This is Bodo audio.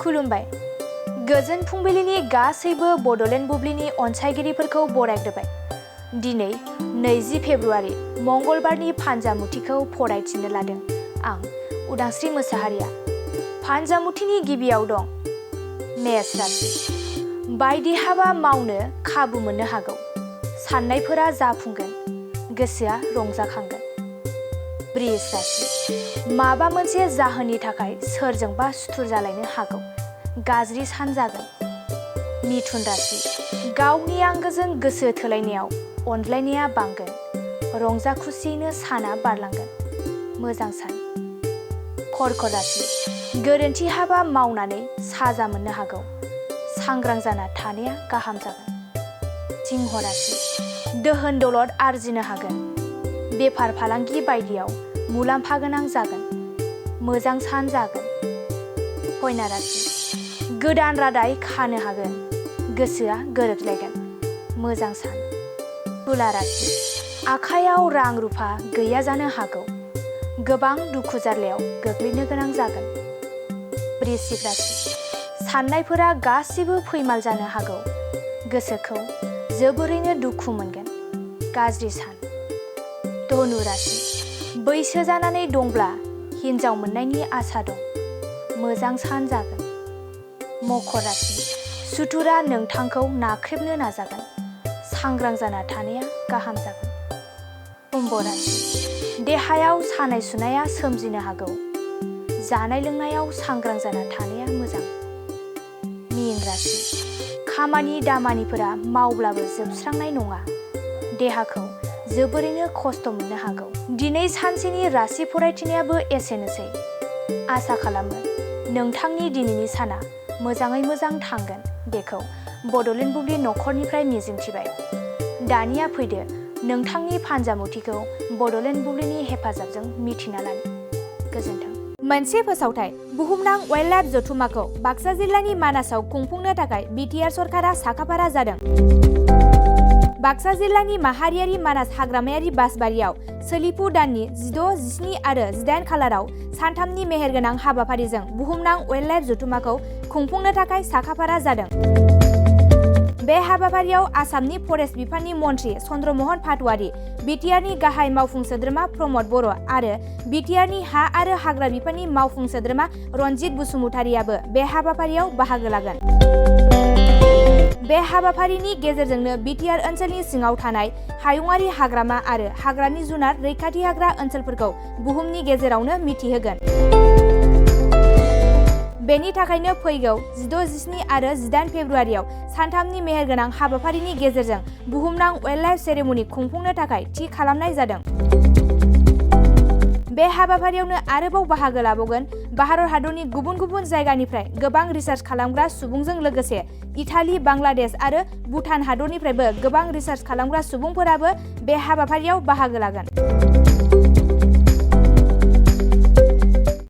खुलुमबाय। गोजोन फुंबिलिनि गासैबो बड'लेण्ड बुब्लिनि अनसायगिरिफोरखौ बरायग्रोबाय। दिनै 20 फेब्रुआरि मंगलबारनि फान्जामुथिखौ फरायथिनो लादों आं उदांस्रि मोसाहारिया। फान्जामुथिनि गिबियाव दं मेष राशि। बायदि हाबा मावनो खाबु मोननो हागौ। साननायफोरा जाफुंगोन, गोसोआ रंजाखांगोन। बृष राशि। माबा मोनसे जाहोननि थाखाय सोरजोंबा सुथुर जालायनो हागौ। गाज्रि सान जागोन। मिथुन राशि। गावनि आंगोजों गोसो थोलायनायाव अनज्लायनाया बांगोन। रंजा खुसियैनो साना बारलांगोन। मोजां सान। कर्कट राशि। गोरोन्थि हाबा मावनानै साजा मोननो हागौ। सांग्रां जाना थानाया गाहाम जागोन। सिंह राशि। दोहोन दौलत आरजिनो हागोन। बेफार फालांगि बायदियाव मुलाम्फा गोनां जागोन। मोजां सान जागोन। कन्या राशि। गोदान रादाय खानो हागोन। गोसोआ गोरोबलायगोन। मोजां सान। तुला राशि। आखायाव रां रुफा गैया जानो हागौ। गोबां दुखु जारलायाव गोग्लैनो गोनां जागोन। वृश्चिक राशि। साननायफोरा गासिबो फैमाल जानो हागौ। गोसोखौ जोबोरैनो दुखु मोनगोन। गाज्रि सान। धनु राशि। बैसो जानानै दंब्ला हिन्जाव मोननायनि आसा दं। मोजां सान जागोन। मकर राशि। सुथुरा नोंथांखौ नाख्रेबनो नाजागोन। सांग्रां जाना थानाया गाहाम जागोन। कुम्भ राशि। देहायाव सानाय सुनाया सोमजिनो हागौ। जानाय लोंनायाव सांग्रां जाना थानाया मोजां। मीन राशि। खामानि दामानिफोरा मावब्लाबो जोबस्रांनाय नङा। देहाखौ जोबोरैनो खस्थ' मोननो हागौ। दिनै सानसेनि राशि फरायथिनायाबो एसेनोसै। आसा खालामो नोंथांनि दिनैनि साना मोजाङै मोजां थांगोन बेखौ बड'लेण्ड बुब्लि नखरनिफ्राय मिजिंथिबाय। दानिया फैदो नोंथांनि फान्जामुथिखौ बड'लेण्ड बुब्लिनि हेफाजाबजों मिथिना लानो। गोजोन्थों। मोनसे फोसावथाय बुहुमनां वाइल्डलाइफ जथुम्माखौ बाक्सा जिल्लानि मानासाव खुंफुंनो थाखाय बिटिआर सरकारा साखाफारा जादों। बाक्सा जिल्लानि माहारियारि मानास हाग्रामायारि बासबारियाव सोलिफु दाननि 16, 17 आरो 18 खालाराव सानथामनि मेहेरगोनां हाबाफारिजों बुहुमनां वाइल्डलाइफ जथुम्माखौ खुंफुंनो थाखाय साखाफारा जादों। बे हाबाफारियाव आसामनि फरेस्ट बिफाननि मन्थ्रि चन्द्रमोहन पाटवारी, बिटिआरनि गाहाय मावफुं सोद्रोमा प्रमद बर' आरो बिटिआरनि हा आरो हाग्रा बिफाननि मावफुं सोद्रोमा रनजित बसुमतारियाबो बे हाबाफारियाव बाहागो लागोन। बे हाबाफारिनि गेजेरजोंनो बिटिआर ओनसोलनि सिङाव थानाय हायुङारि हाग्रामा आरो हाग्रानि जुनार रैखाथि होग्रा ओनसोलफोरखौ बुहुमनि गेजेरावनो मिथिहोगोन। बेनि थाखायनो फैगौ 16, 17 आरो 18 फेब्रुआरियाव सानथामनि मेहेरगोनां हाबाफारिनि गेजेरजों बुहुमनां वाइल्डलाइफ सेरेमनि खुंफुंनो थाखाय थि खालामनाय जादों। बे हाबाफारियावनो आरोबाव बाहागो लाबावगोन भारत हादरनि गुबुन गुबुन जायगानिफ्राय गोबां रिसार्च खालामग्रा सुबुंजों लोगोसे इटालि, बांलादेश आरो भुटान हादरनिफ्रायबो गोबां रिसार्च खालामग्रा सुबुंफोराबो बे हाबाफारियाव बाहागो लागोन।